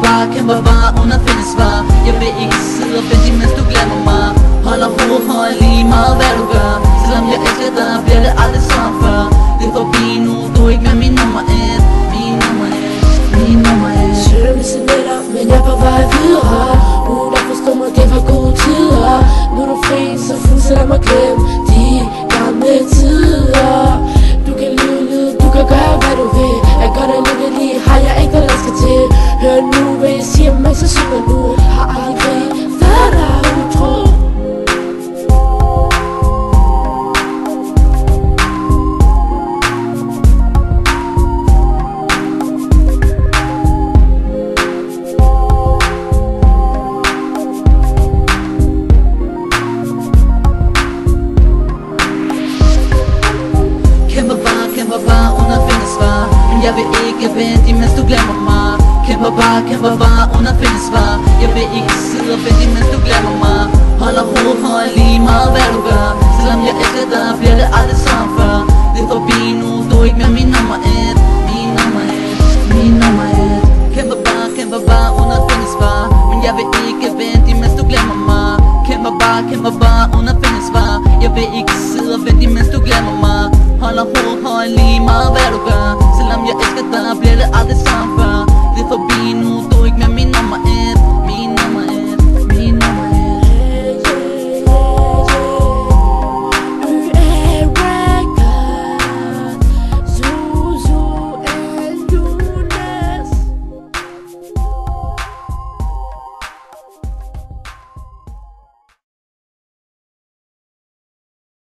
kæmper bare under fælles svar. Jeg vil ikke sidde og vente, mens du glemmer mig. Holder hovedet højt lige meget hvad du gør. Selvom jeg elsker dig, bliver det aldrig som før. Det er forbi nu, du er ikke med min nummer 1. Min nummer 1, min nummer 1. Søger med signaler, men jeg er på vej videre. Uden at forstå mig, det var gode tider. Nu er du fri, så fortsætter mig glem de gamle tider. Du kan leve livet, du kan gøre hvad du vil. Jeg gør dig lykkelig, har jeg ikke hvad der skal til. Hør nu, hvad jeg siger, mens jeg synger nu. Har aldrig været der utro. Kæmper bare under fælles svar. Men jeg vil ikke vente, mens du glemmer mig. Kæmper bare under fælles svar. Jeg vil ikke sidde og vente, mens du glemmer mig. Holder hovedet højt lige meget hvad du gør. Selvom jeg elsker dig, bliver det aldrig som før. Det er forbi nu, du er ikke mere min nummer 1. Min nummer 1, min nummer 1. Kæmper bare under fælles svar. Men jeg vil ikke vente, mens du glemmer mig. Kæmper bare under fælles svar. Jeg vil ikke sidde og vente, mens du glemmer mig. Holder hovedet højt lige meget hvad du gør. Selvom jeg elsker dig, bliver det aldrig